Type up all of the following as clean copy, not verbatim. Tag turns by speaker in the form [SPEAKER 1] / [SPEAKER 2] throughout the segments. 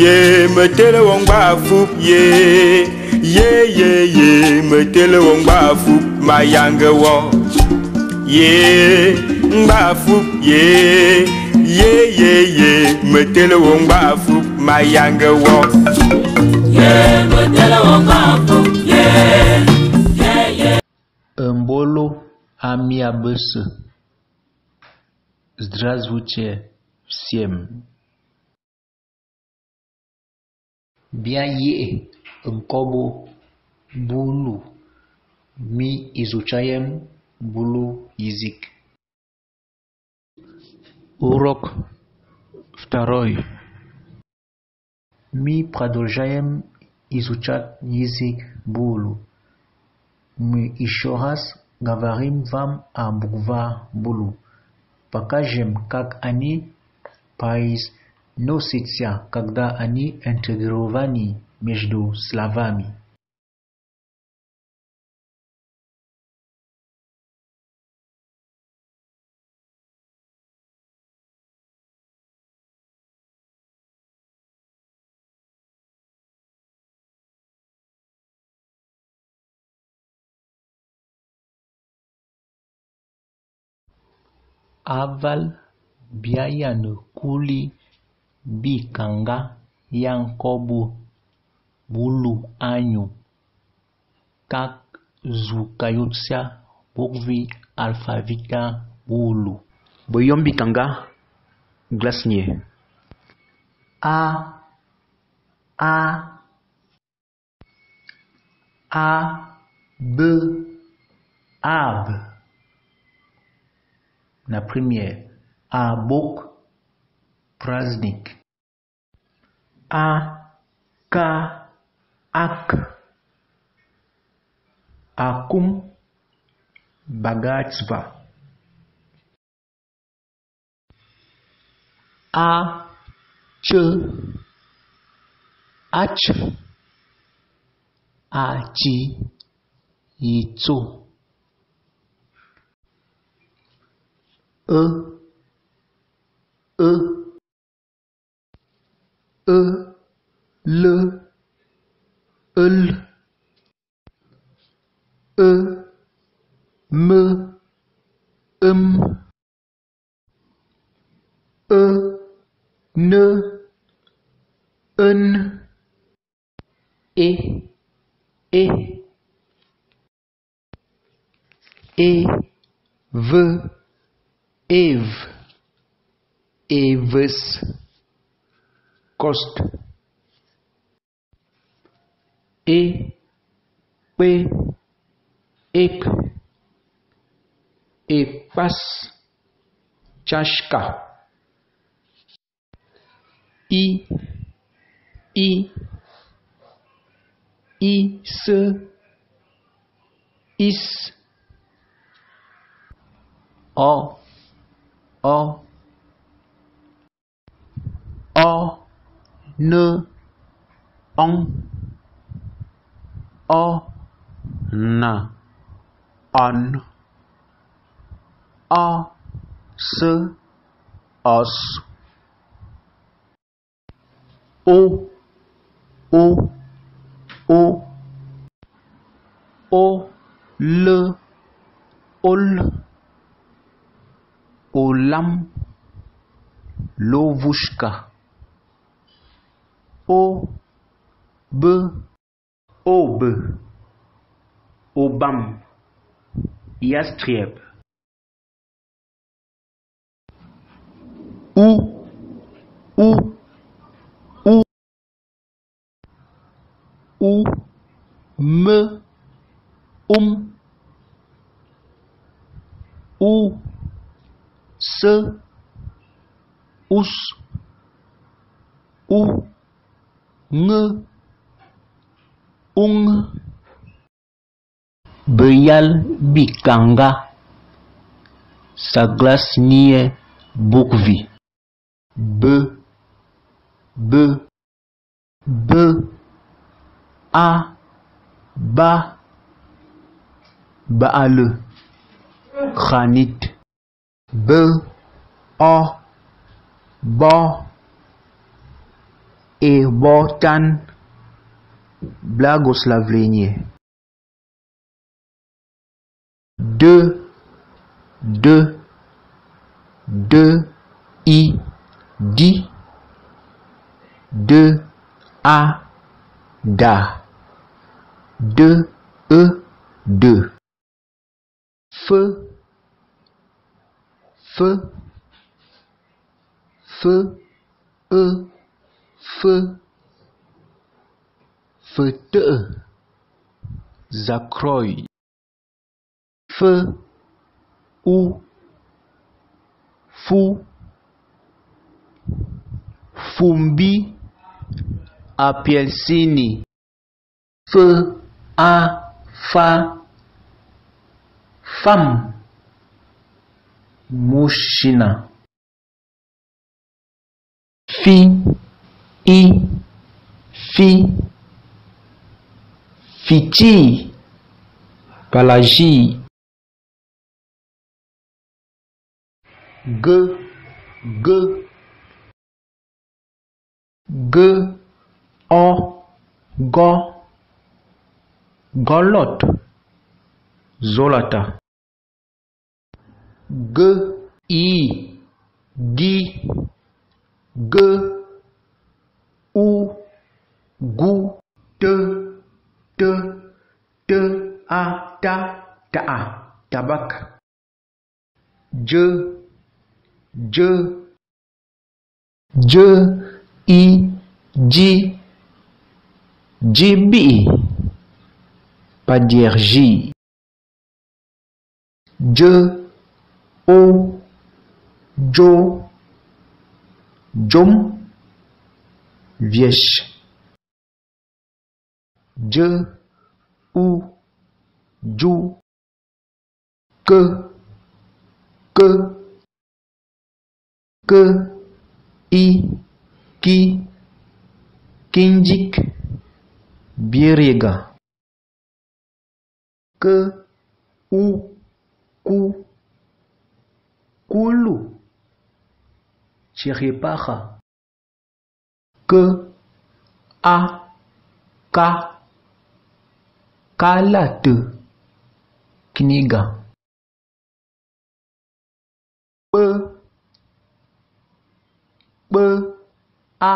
[SPEAKER 1] ye metele wong bafu ye metele wong bafu mayanga wo ye bafu ye metele wong bafu mayanga wo ye metele wong bafu ye
[SPEAKER 2] Mbolo amia bese Zdravstvuyte всем. Bia ye nkobo bulu mi изучаем bulu язык. Урок 2. Мы продолжаем изучать язык булу. Мы еще раз говорим вам о буквах булу. Покажем, как они произносятся, когда они интегрированы между словами. Aval biayanu kuli bikanga yang kobo bulu anyu kak zukayutsa bukvi alfavita bulu. Boyom bikanga glasnie. A B ab. La première, a bok praznik. A ka ak. Akum bagatsva. A ch ach. A chi yitso. L M N V Ev Eves Cost P Ek Epas Chashka I Is O N On O Na On O S Os O L Ol Olam Lovushka Ob Obam Yastreb U M U S Us U Ng Ung Beyal Bikanga Saglasnie Bukvi B A Ba Baal Khanit B O Ba e botan blagoslavlenie. De i di, de a da, de e de, feu feu, Zakroy, feu ou fou, fumbi, apelsini, feu a fa, femme, mushina, fi i fi, fiti, palagie, ge o go, golot, zolata, ge i di, ge u gu, te a ta, tabak, je i ji, jibi, padierji, je o jo, jom, vieche, je ou ju, que i ki, kinjik, birega, que u ku, kulu, chiripaja, que a ka, kalate, kniga, b a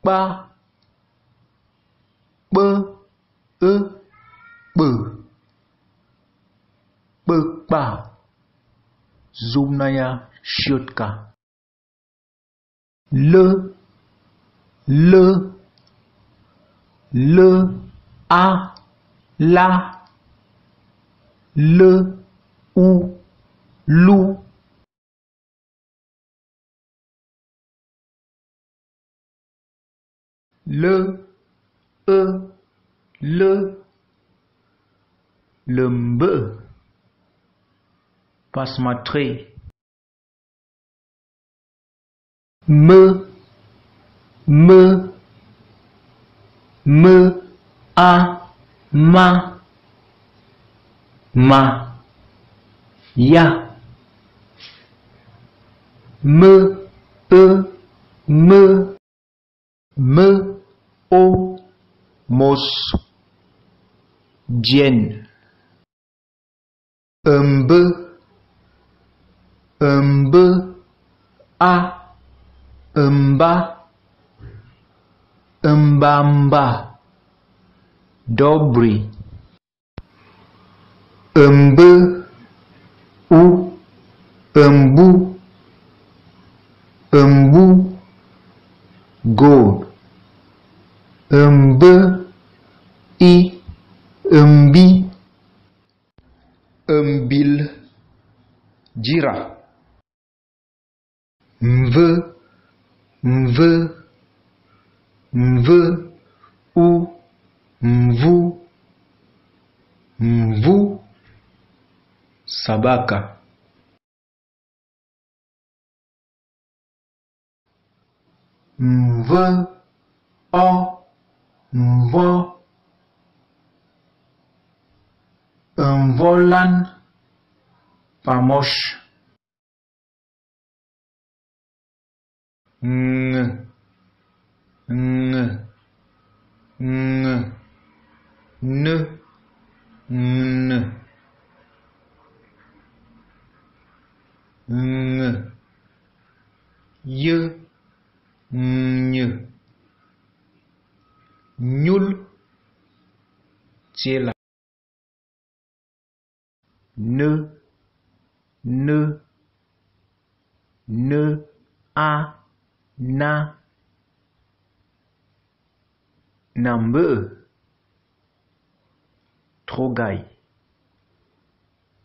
[SPEAKER 2] ba, b e b ba, zumnaya shiotka, le a la, le ou lou, le mbe, passematri, me a ma ya, me o mos, dien, mbe a mba, mbamba, dobri, mbe u mbu, gold, mbe i mbi, mbil, jira, mve u mvu, sabaka, mve o mvo, mvolan, pamosh, ng, ng, n, n, ng, y, ny, nhul, chela, n, a, na, nambe, trogai,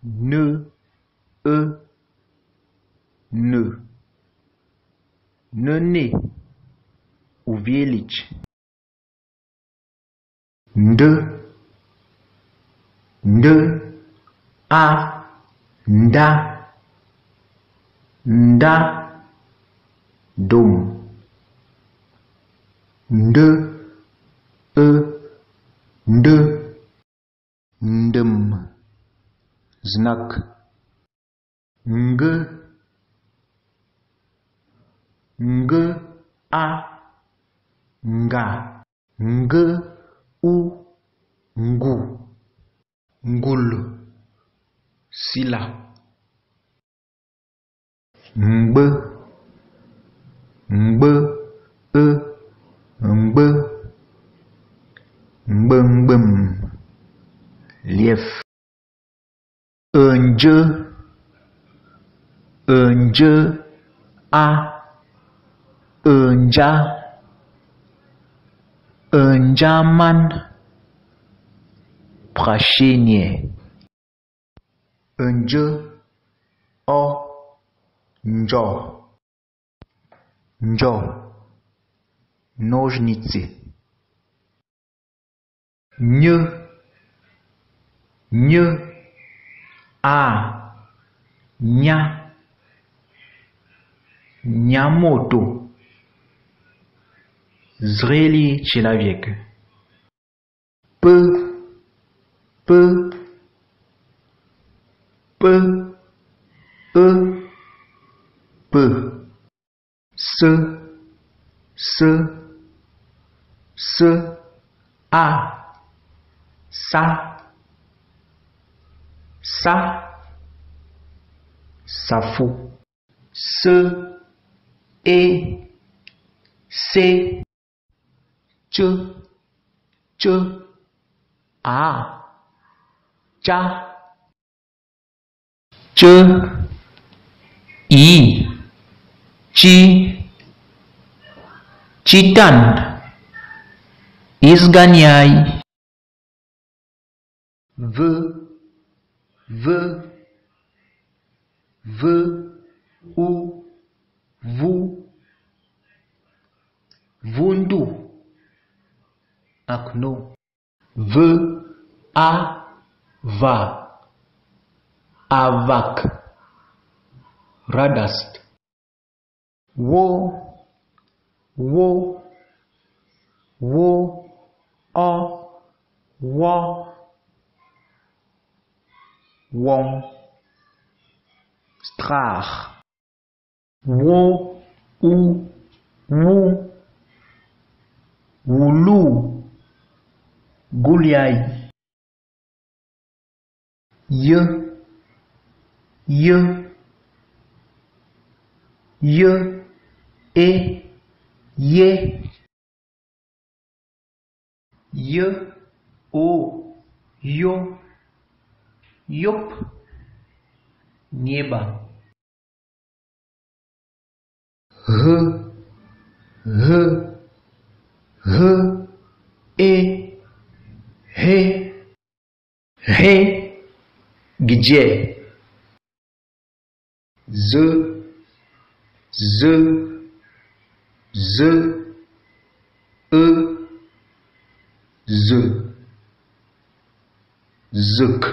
[SPEAKER 2] ne, ne, uwielić, a, nda, dom, ndem, znak, a, nga, u, ngu, ngul, sila, ngbe, ngbem, lief, nje, a, nja, njaman, praszenie, nje, o, njo, nożnicy, nie, a, nia, niamoto, zreli человек, p, s, a, sa, safo, se, e, se, ch, a, cha, ch, i, chi, chitan, izganiai, v, u, vu, vundu, akno, v, a, va, avak, radast, wo, o, wo, won, strach, wo, u, wu, wulu, guliai, ye, e, ye, o, yo, yop, nieba, e, he, gdzie, z, zyk,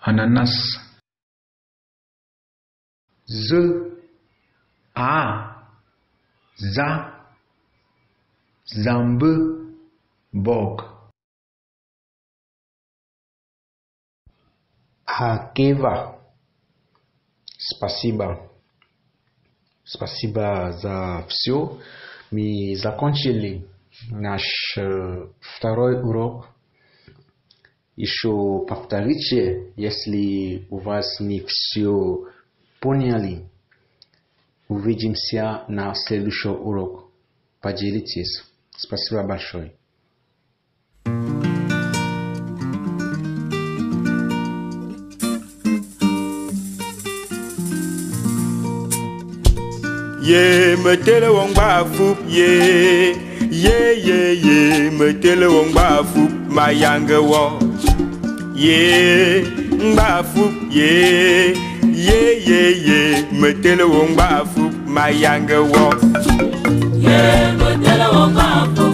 [SPEAKER 2] ananas, z, a, za, zamby, bok, hakewa, spasiba za wsio. Мы закончили наш второй урок. Еще повторите, если у вас не все поняли. Увидимся на следующий урок. Поделитесь. Спасибо большое.
[SPEAKER 1] Ye me tele wong ba fup ye me tele wong ba fup my younger wo ye ba fup ye me tele wong ba fup my younger wo ye me tele wong ba fup